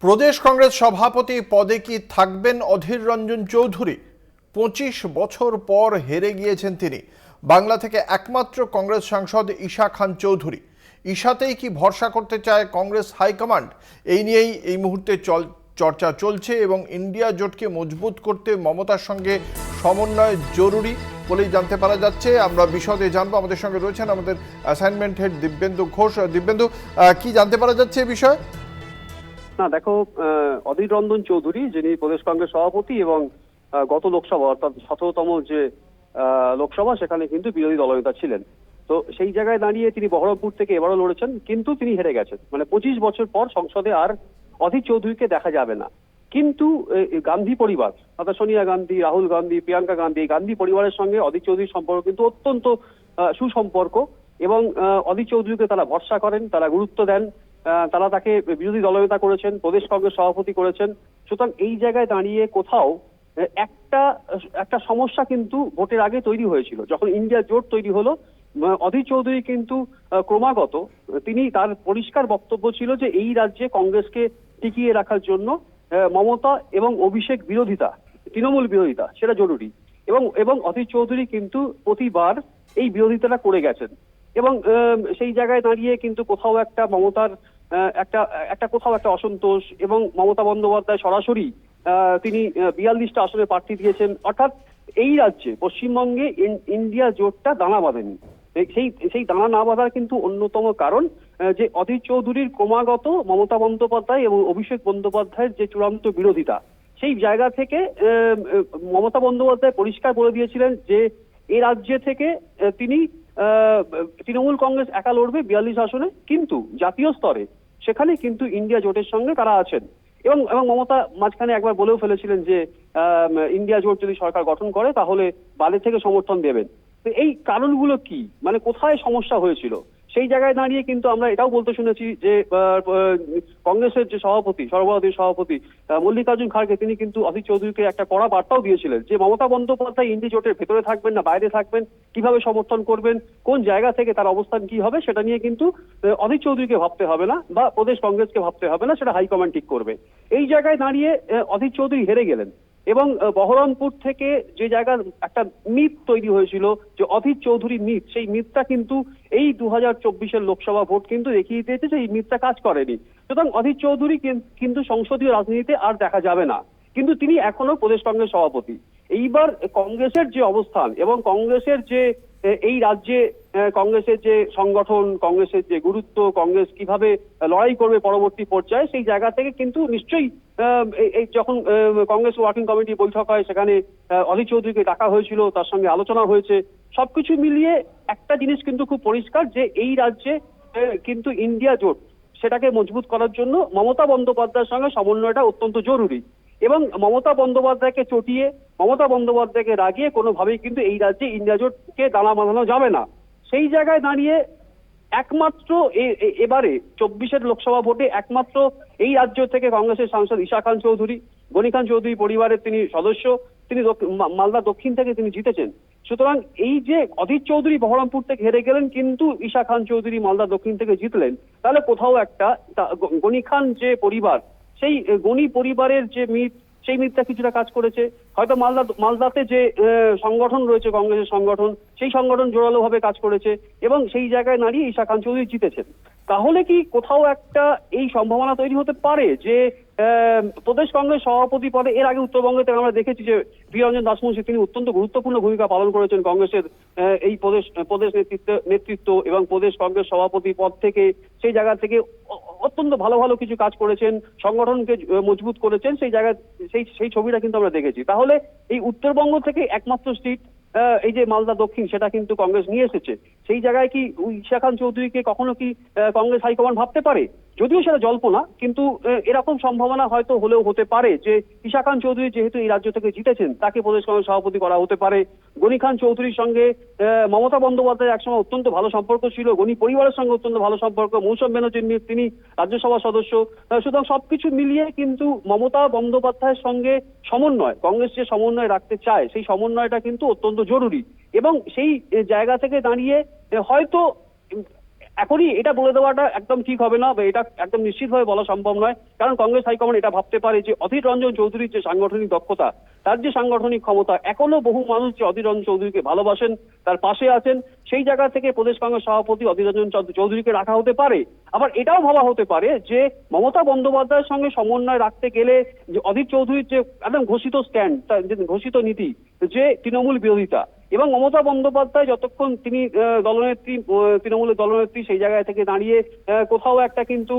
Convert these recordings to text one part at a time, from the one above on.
প্রদেশ কংগ্রেস সভাপতি পদে কি থাকবেন অধীর রঞ্জন চৌধুরী? 25 বছর পর হেরে গিয়েছেন তিনি। বাংলা থেকে একমাত্র কংগ্রেস সাংসদ ঈশা খান চৌধুরী। ঈশাতেই কি ভরসা করতে চায় কংগ্রেস হাইকমান্ড? এই নিয়েই এই মুহূর্তে চর্চা চলছে এবং ইন্ডিয়া জোটকে মজবুত করতে মমতার সঙ্গে সমন্বয় জরুরি বলেই জানতে পারা যাচ্ছে। আমরা বিশদে জানবো। আমাদের সঙ্গে রয়েছেন আমাদের অ্যাসাইনমেন্ট হেড দিব্যেন্দু ঘোষ। দিব্যেন্দু, কি জানতে পারা যাচ্ছে এই বিষয়ে? না দেখো, অধীর রঞ্জন চৌধুরী যিনি প্রদেশ কংগ্রেস সভাপতি এবং গত লোকসভা অর্থাৎ 17তম যে লোকসভা সেখানে কিন্তু বিরোধী দলনেতা ছিলেন। তো সেই জায়গায় দাঁড়িয়ে তিনি বহরমপুর থেকে এবারও লড়েছেন, কিন্তু তিনি হেরে গেছেন। মানে 25 বছর পর সংসদে আর অধীর চৌধুরীকে দেখা যাবে না। কিন্তু গান্ধী পরিবার অর্থাৎ সোনিয়া গান্ধী, রাহুল গান্ধী, প্রিয়াঙ্কা গান্ধী, এই গান্ধী পরিবারের সঙ্গে অধীর চৌধুরীর সম্পর্ক কিন্তু অত্যন্ত সুসম্পর্ক এবং অধীর চৌধুরীকে তারা ভরসা করেন, তারা গুরুত্ব দেন। তারা তাকে বিরোধী দলনেতা করেছেন, প্রদেশ কংগ্রেস সভাপতি করেছেন। সুতরাং এই জায়গায় দাঁড়িয়ে কোথাও একটা একটা সমস্যা কিন্তু ভোটের আগে তৈরি হয়েছিল। যখন ইন্ডিয়া জোট তৈরি হলো, অধীর চৌধুরী কিন্তু ক্রমাগত তিনি তার পরিষ্কার বক্তব্য ছিল যে এই রাজ্যে কংগ্রেসকে টিকিয়ে রাখার জন্য মমতা এবং অভিষেক বিরোধিতা, তৃণমূল বিরোধিতা সেটা জরুরি। এবং এবং অধীর চৌধুরী কিন্তু প্রতিবার এই বিরোধিতাটা করে গেছেন। এবং সেই জায়গায় দাঁড়িয়ে কিন্তু কোথাও একটা মমতার একটা একটা কোথাও একটা অসন্তোষ, এবং মমতা বন্দ্যোপাধ্যায় সরাসরি তিনি 42টা আসনে প্রার্থী দিয়েছেন। অর্থাৎ এই রাজ্যে পশ্চিমবঙ্গে ইন্ডিয়া জোটটা দানা বাঁধেনি। সেই সেই দানা না বাঁধার কিন্তু অন্যতম কারণ যে অধীর চৌধুরীর ক্রমাগত মমতা বন্দ্যোপাধ্যায় এবং অভিষেক বন্দ্যোপাধ্যায়ের যে চূড়ান্ত বিরোধিতা, সেই জায়গা থেকে মমতা বন্দ্যোপাধ্যায় পরিষ্কার বলে দিয়েছিলেন যে এই রাজ্যে থেকে তিনি তৃণমূল কংগ্রেস একা লড়বে 42 আসনে, কিন্তু জাতীয় স্তরে সেখানে কিন্তু ইন্ডিয়া জোটের সঙ্গে তারা আছেন। এবং এবং মমতা মাঝখানে একবার বলেও ফেলেছিলেন যে ইন্ডিয়া জোট যদি সরকার গঠন করে তাহলে বালে থেকে সমর্থন দেবেন। তো এই কারণগুলো কি, মানে কোথায় সমস্যা হয়েছিল, সেই জায়গায় দাঁড়িয়ে কিন্তু আমরা এটাও বলতে শুনেছি যে কংগ্রেসের যে সভাপতি, সর্বভারতীয় সভাপতি মল্লিকার্জুন খাড়গে, তিনি কিন্তু অধীর চৌধুরীকে একটা কড়া বার্তাও দিয়েছিলেন যে মমতা বন্দ্যোপাধ্যায় ইন্ডি জোটের ভেতরে থাকবেন না বাইরে থাকবেন, কিভাবে সমর্থন করবেন, কোন জায়গা থেকে তার অবস্থান কি হবে, সেটা নিয়ে কিন্তু অধীর চৌধুরীকে ভাবতে হবে না বা প্রদেশ কংগ্রেসকে ভাবতে হবে না, সেটা হাইকমান্ড ঠিক করবে। এই জায়গায় দাঁড়িয়ে অধীর চৌধুরী হেরে গেলেন। এবং বহরমপুর থেকে যে জায়গার একটা মিথ তৈরি হয়েছিল যে অধীর চৌধুরী মিথ, সেই মিথটা কিন্তু এই 2024-এর লোকসভা ভোট কিন্তু দেখিয়ে দিয়েছে যে এই মিথটা কাজ করেনি। সুতরাং অধীর চৌধুরী কিন্তু সংসদীয় রাজনীতিতে আর দেখা যাবে না, কিন্তু তিনি এখনো প্রদেশ কংগ্রেস সভাপতি। এইবার কংগ্রেসের যে অবস্থান এবং কংগ্রেসের যে এই রাজ্যে কংগ্রেসের যে সংগঠন, কংগ্রেসের যে গুরুত্ব, কংগ্রেস কিভাবে লড়াই করবে পরবর্তী পর্যায়ে, সেই জায়গা থেকে কিন্তু নিশ্চয়ই এই যখন কংগ্রেস ওয়ার্কিং কমিটি বৈঠক হয় সেখানে অধীর চৌধুরীকে ডাকা হয়েছিল, তার সঙ্গে আলোচনা হয়েছে। সবকিছু মিলিয়ে একটা জিনিস কিন্তু খুব পরিষ্কার যে এই রাজ্যে কিন্তু ইন্ডিয়া জোট সেটাকে মজবুত করার জন্য মমতা বন্দ্যোপাধ্যায়ের সঙ্গে সমন্বয়টা অত্যন্ত জরুরি। এবং মমতা বন্দ্যোপাধ্যায়কে চটিয়ে, মমতা বন্দ্যোপাধ্যায়কে রাগিয়ে কোনোভাবেই কিন্তু এই রাজ্যে ইন্ডিয়া জোটকে দানা বাঁধানো যাবে না। সেই জায়গায় দাঁড়িয়ে একমাত্র এবারে 24-এর লোকসভা ভোটে একমাত্র এই রাজ্য থেকে কংগ্রেসের সাংসদ ঈশা খান চৌধুরী, গনি খান চৌধুরী পরিবারের তিনি সদস্য, তিনি মালদা দক্ষিণ থেকে তিনি জিতেছেন। সুতরাং এই যে অধীর চৌধুরী বহরমপুর থেকে হেরে গেলেন কিন্তু ঈশা খান চৌধুরী মালদা দক্ষিণ থেকে জিতলেন, তাহলে কোথাও একটা গনি খান যে পরিবার, সেই গনি পরিবারের যে মিথ, সেই মিথটা কিছুটা কাজ করেছে। হয়তো মালদাতে যে সংগঠন রয়েছে কংগ্রেসের সংগঠন, সেই সংগঠন জোরালো ভাবে কাজ করেছে এবং সেই জায়গায় দাঁড়িয়ে ঈশা খান চৌধুরী জিতেছেন। তাহলে কি কোথাও একটা এই সম্ভাবনা তৈরি হতে পারে যে প্রদেশ কংগ্রেস সভাপতি পদে, এর আগে উত্তরবঙ্গে থেকে আমরা দেখেছি যে বীররঞ্জন দাসমুন্সী তিনি অত্যন্ত গুরুত্বপূর্ণ ভূমিকা পালন করেছেন কংগ্রেসের এই প্রদেশ নেতৃত্ব এবং প্রদেশ কংগ্রেস সভাপতি পদ থেকে, সেই জায়গা থেকে অত্যন্ত ভালো ভালো কিছু কাজ করেছেন, সংগঠনকে মজবুত করেছেন। সেই জায়গায় সেই ছবিটা কিন্তু আমরা দেখেছি। তাহলে এই উত্তরবঙ্গ থেকে একমাত্র সিট এই যে মালদা দক্ষিণ, সেটা কিন্তু কংগ্রেস নিয়ে এসেছে। সেই জায়গায় কি ঈশা খান চৌধুরীকে কখনো কি কংগ্রেস হাইকমান্ড ভাবতে পারে? যদিও সেটা জল্পনা, কিন্তু এরকম সম্ভাবনা হয়তো হলেও হতে পারে যে ঈশা খান চৌধুরী যেহেতু এই রাজ্য থেকে জিতেছেন, তাকে প্রদেশ কংগ্রেস সভাপতি করা হতে পারে। গনি খান চৌধুরীর সঙ্গে মমতা বন্দ্যোপাধ্যায়ের একসময় অত্যন্ত ভালো সম্পর্ক ছিল, গনি পরিবারের সঙ্গে অত্যন্ত ভালো সম্পর্ক, মৌসুম ব্যানার্জির তিনি রাজ্যসভা সদস্য। সুতরাং সবকিছু মিলিয়ে কিন্তু মমতা বন্দ্যোপাধ্যায়ের সঙ্গে সমন্বয়, কংগ্রেস যে সমন্বয় রাখতে চায়, সেই সমন্বয়টা কিন্তু অত্যন্ত জরুরি। এবং সেই জায়গা থেকে দাঁড়িয়ে হয়তো এখনই এটা বলে দেওয়াটা একদম ঠিক হবে না, বা এটা একদম নিশ্চিতভাবে বলা সম্ভব নয়। কারণ কংগ্রেস হাইকমান্ড এটা ভাবতে পারে যে অধীর রঞ্জন চৌধুরীর যে সাংগঠনিক দক্ষতা, তার যে সাংগঠনিক ক্ষমতা, এখনো বহু মানুষ যে অধীর রঞ্জন চৌধুরীকে ভালোবাসেন, তার পাশে আছেন, সেই জায়গা থেকে প্রদেশ কংগ্রেস সভাপতি অধীর রঞ্জন চৌধুরীকে রাখা হতে পারে। আবার এটাও ভাবা হতে পারে যে মমতা বন্দ্যোপাধ্যায়ের সঙ্গে সমন্বয় রাখতে গেলে যে অধীর চৌধুরীর যে একদম ঘোষিত স্ট্যান্ড, তার যে ঘোষিত নীতি, যে তৃণমূল বিরোধিতা, এবং মমতা বন্দ্যোপাধ্যায় যতক্ষণ তিনি দলনেত্রী, তৃণমূলের দলনেত্রী, সেই জায়গায় থেকে দাঁড়িয়ে কোথাও একটা কিন্তু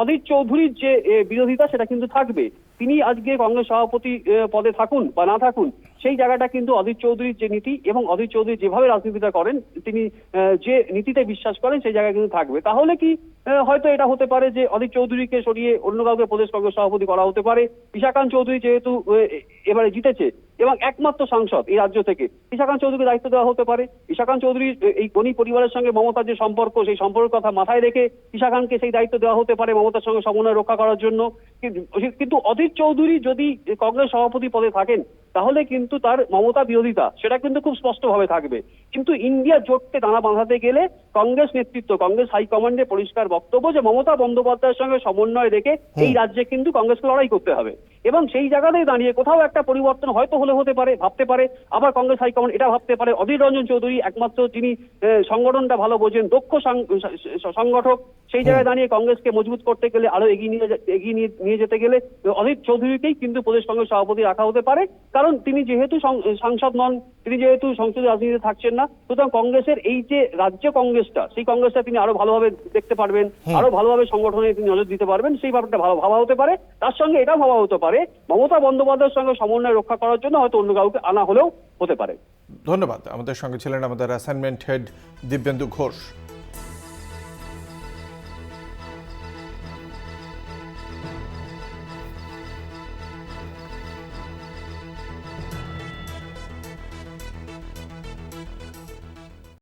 অধীর চৌধুরীর যে বিরোধিতা, সেটা কিন্তু থাকবে। তিনি আজকে কংগ্রেস সভাপতি পদে থাকুন বা না থাকুন, সেই জায়গাটা কিন্তু অধীর চৌধুরীর যে নীতি এবং অধীর চৌধুরী যেভাবে রাজনীতিটা করেন, তিনি যে নীতিতে বিশ্বাস করেন, সেই জায়গায় কিন্তু থাকবে। তাহলে কি হয়তো এটা হতে পারে যে অধীর চৌধুরীকে সরিয়ে অন্য কাউকে প্রদেশ কংগ্রেস সভাপতি করা হতে পারে। ঈশাকান্ত চৌধুরী যেহেতু এবারে জিতেছে এবং একমাত্র সাংসদ এই রাজ্য থেকে, ঈশাকান্ত চৌধুরীকে দায়িত্ব দেওয়া হতে পারে। ঈশাকান্ত চৌধুরী এই গণি পরিবারের সঙ্গে মমতার যে সম্পর্ক, সেই সম্পর্কের কথা মাথায় রেখে ঈশাকান্তকে সেই দায়িত্ব দেওয়া হতে পারে মমতার সঙ্গে সমন্বয় রক্ষা করার জন্য। কিন্তু অধীর চৌধুরী যদি কংগ্রেস সভাপতি পদে থাকেন, তাহলে কিন্তু তার মমতা বিরোধিতা সেটা কিন্তু খুব স্পষ্টভাবে থাকবে। কিন্তু ইন্ডিয়া জোটকে দানা বাঁধাতে গেলে কংগ্রেস নেতৃত্ব, কংগ্রেস হাইকমান্ডের পরিষ্কার বক্তব্য যে মমতা বন্দ্যোপাধ্যায়ের সঙ্গে সমন্বয় রেখে এই রাজ্যে কিন্তু কংগ্রেসকে লড়াই করতে হবে। এবং সেই জায়গাতেই দাঁড়িয়ে কোথাও একটা পরিবর্তন হয়তো হতে পারে, ভাবতে পারে। আবার কংগ্রেস হাইকমান্ড এটা ভাবতে পারে অধীর রঞ্জন চৌধুরী একমাত্র যিনি সংগঠনটা ভালো বোঝেন, দক্ষ সংগঠক, সেই জায়গায় দাঁড়িয়ে কংগ্রেসকে মজবুত করতে গেলে, আরো এগিয়ে নিয়ে যেতে গেলে অধীর চৌধুরীকেই কিন্তু প্রদেশ কংগ্রেস সভাপতি রাখা হতে পারে। কারণ তিনি যেহেতু সাংসদ নন, তিনি যেহেতু সংসদীয় রাজনীতিতে থাকছেন না, সুতরাং কংগ্রেসের এই যে রাজ্য কংগ্রেসটা, সেই কংগ্রেসটা তিনি আরো ভালোভাবে দেখতে পারবেন, আরো ভালোভাবে সংগঠনে তিনি নজর দিতে পারবেন। সেই ব্যাপারটা ভাবা হতে পারে। তার সঙ্গে এটা ভাবা হতে পারে মমতা বন্দ্যোপাধ্যায়ের সঙ্গে সমন্বয় রক্ষা করার জন্য হয়তো অন্য কাউকে আনা হলেও হতে পারে। ধন্যবাদ। আমাদের সঙ্গে ছিলেন আমাদের অ্যাসাইনমেন্ট হেড দিব্যেন্দু ঘোষ।